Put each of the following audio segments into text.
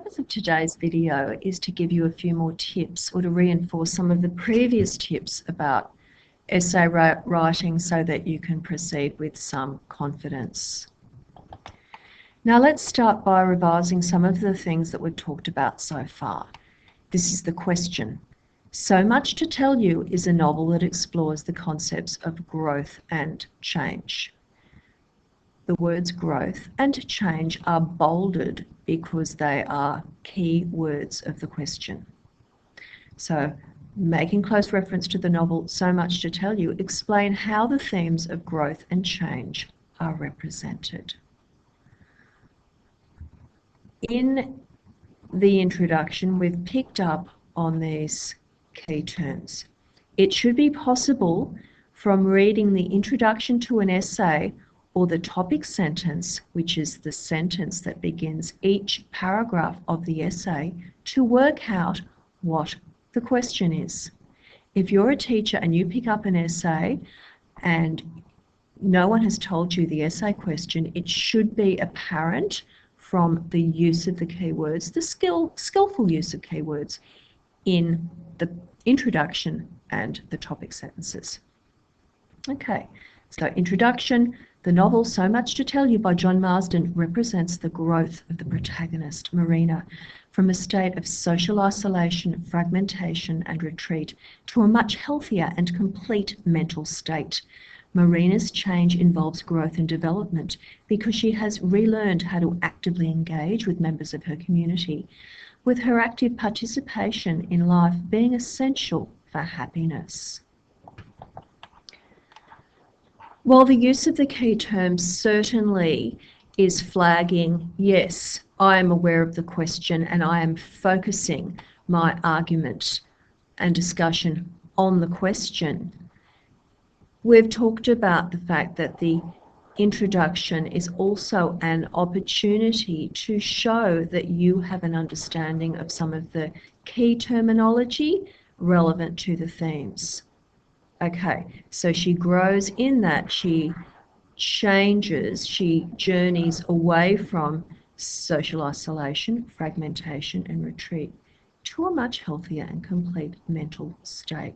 purpose of today's video is to give you a few more tips, or to reinforce some of the previous tips about essay writing so that you can proceed with some confidence. Now let's start by revising some of the things that we've talked about so far. This is the question. So Much to Tell You is a novel that explores the concepts of growth and change. The words growth and change are bolded because they are key words of the question. So, making close reference to the novel So Much to Tell You, explain how the themes of growth and change are represented. In the introduction, we've picked up on these key terms. It should be possible from reading the introduction to an essay or the topic sentence, which is the sentence that begins each paragraph of the essay, to work out what the question is. If you're a teacher and you pick up an essay and no one has told you the essay question, it should be apparent from the use of the keywords, the skillful use of keywords in the introduction and the topic sentences. Okay, so introduction. The novel So Much to Tell You by John Marsden represents the growth of the protagonist, Marina, from a state of social isolation, fragmentation and retreat to a much healthier and complete mental state. Marina's change involves growth and development because she has relearned how to actively engage with members of her community, with her active participation in life being essential for happiness. While the use of the key terms certainly is flagging, yes, I am aware of the question and I am focusing my argument and discussion on the question, we've talked about the fact that the introduction is also an opportunity to show that you have an understanding of some of the key terminology relevant to the themes. Okay, so she grows in that, she changes, she journeys away from social isolation, fragmentation and retreat to a much healthier and complete mental state.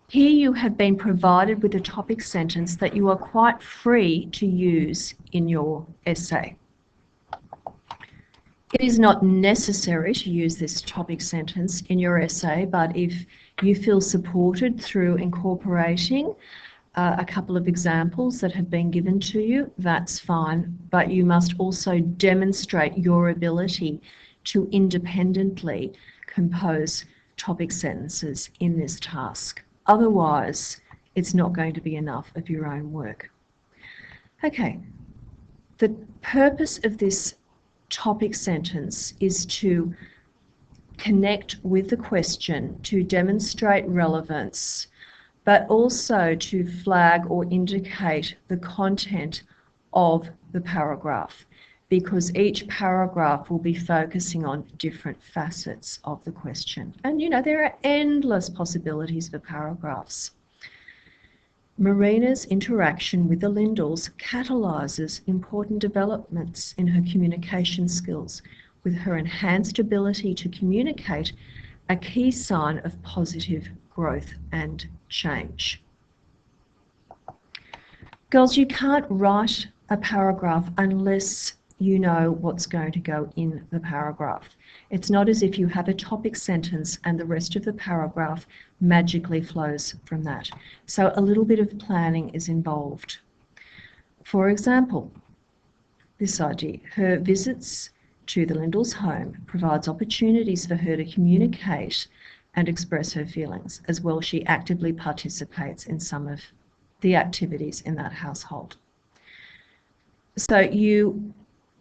Here you have been provided with a topic sentence that you are quite free to use in your essay. It is not necessary to use this topic sentence in your essay, but if you feel supported through incorporating a couple of examples that have been given to you, that's fine, but you must also demonstrate your ability to independently compose topic sentences in this task. Otherwise, it's not going to be enough of your own work. Okay, the purpose of this topic sentence is to connect with the question, to demonstrate relevance, but also to flag or indicate the content of the paragraph, because each paragraph will be focusing on different facets of the question. And you know, there are endless possibilities for paragraphs. Marina's interaction with the Lindals catalyses important developments in her communication skills, with her enhanced ability to communicate a key sign of positive growth and change. Girls, you can't write a paragraph unless you know what's going to go in the paragraph. It's not as if you have a topic sentence and the rest of the paragraph magically flows from that. So a little bit of planning is involved. For example, this idea, her visits to the Lindals' home provides opportunities for her to communicate and express her feelings. As well, she actively participates in some of the activities in that household. So you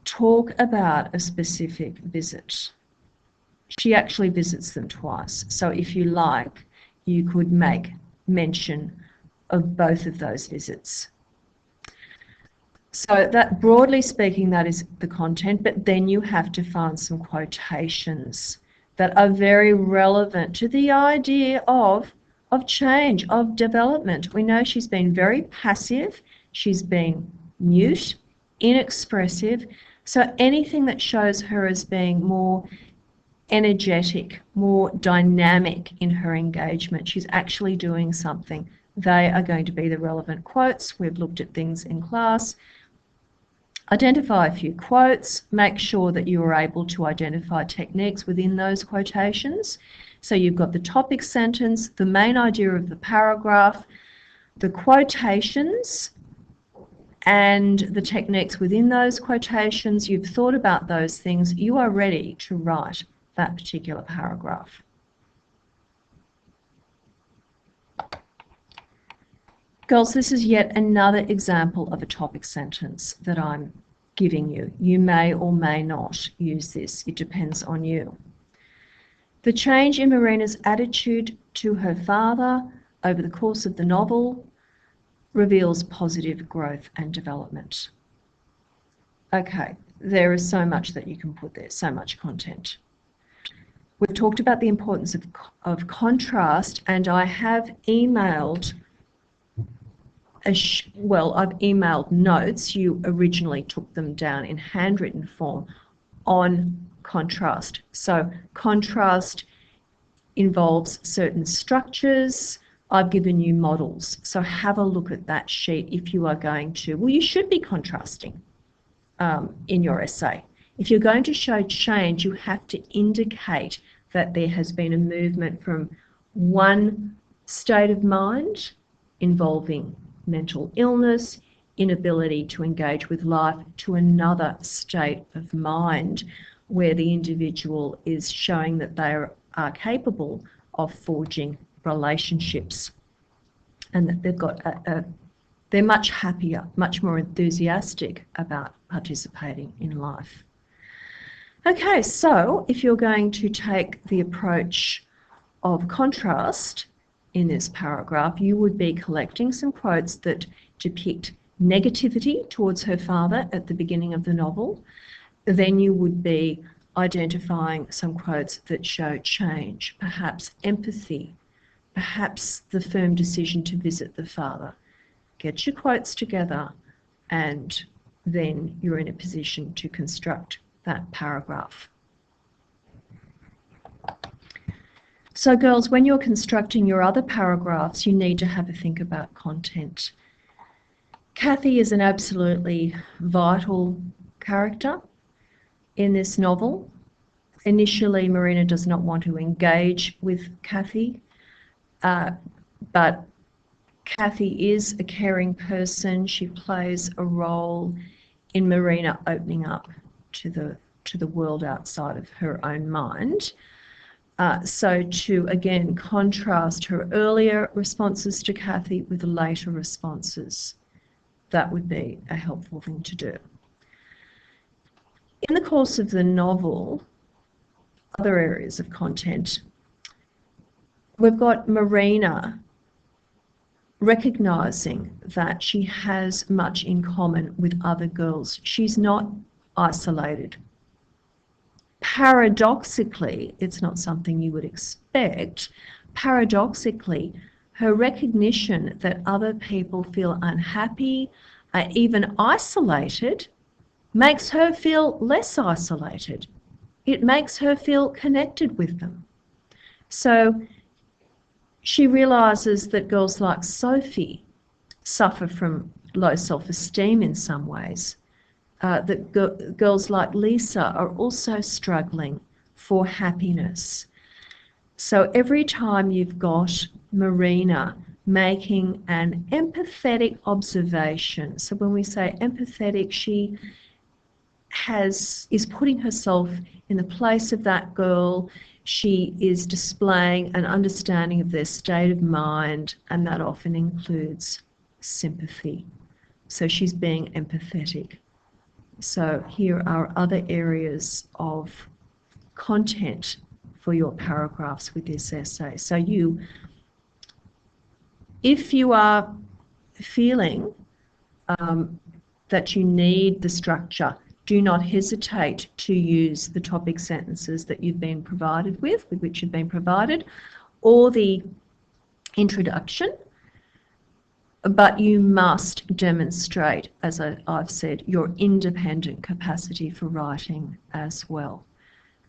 talk about a specific visit. She actually visits them twice. So if you like, you could make mention of both of those visits. So that, broadly speaking, that is the content, but then you have to find some quotations that are very relevant to the idea of change, of development. We know she's been very passive. She's been mute, inexpressive. So anything that shows her as being more energetic, more dynamic in her engagement, she's actually doing something, they are going to be the relevant quotes. We've looked at things in class. Identify a few quotes. Make sure that you are able to identify techniques within those quotations. So you've got the topic sentence, the main idea of the paragraph, the quotations, and the techniques within those quotations. You've thought about those things. You are ready to write that particular paragraph. Girls, this is yet another example of a topic sentence that I'm giving you. You may or may not use this. It depends on you. The change in Marina's attitude to her father over the course of the novel reveals positive growth and development. Okay, there is so much that you can put there, so much content. We've talked about the importance of contrast, and I have emailed I've emailed notes. You originally took them down in handwritten form on contrast. So contrast involves certain structures. I've given you models. So have a look at that sheet if you are going to. Well, you should be contrasting in your essay. If you're going to show change, you have to indicate that there has been a movement from one state of mind involving mental illness, inability to engage with life, to another state of mind where the individual is showing that they are capable of forging relationships, and that they've got they're much happier, much more enthusiastic about participating in life. Okay, so if you're going to take the approach of contrast in this paragraph, you would be collecting some quotes that depict negativity towards her father at the beginning of the novel. Then you would be identifying some quotes that show change, perhaps empathy, perhaps the firm decision to visit the father. Get your quotes together, and then you're in a position to construct that paragraph. So girls, when you're constructing your other paragraphs, you need to have a think about content. Kathy is an absolutely vital character in this novel. Initially, Marina does not want to engage with Kathy, but Kathy is a caring person. She plays a role in Marina opening up to the world outside of her own mind. So to, again, contrast her earlier responses to Kathy with later responses, that would be a helpful thing to do. In the course of the novel, other areas of content, we've got Marina recognising that she has much in common with other girls. She's not isolated. Paradoxically, it's not something you would expect. Paradoxically, her recognition that other people feel unhappy, even isolated, makes her feel less isolated. It makes her feel connected with them. So she realises that girls like Sophie suffer from low self-esteem in some ways. That girls like Lisa are also struggling for happiness. So every time you've got Marina making an empathetic observation, so when we say empathetic, she is putting herself in the place of that girl. She is displaying an understanding of their state of mind, and that often includes sympathy. So she's being empathetic. So here are other areas of content for your paragraphs with this essay. So if you are feeling that you need the structure, do not hesitate to use the topic sentences that you've been provided with which you've been provided, or the introduction. But you must demonstrate, as I've said, your independent capacity for writing as well.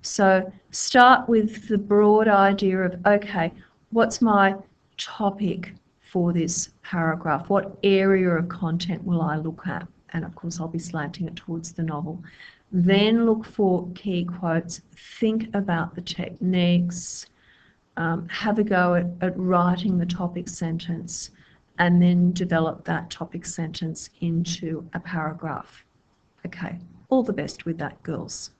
So start with the broad idea of, okay, what's my topic for this paragraph? What area of content will I look at? And of course, I'll be slanting it towards the novel. Then look for key quotes, think about the techniques, have a go at writing the topic sentence, and then develop that topic sentence into a paragraph. Okay, all the best with that, girls.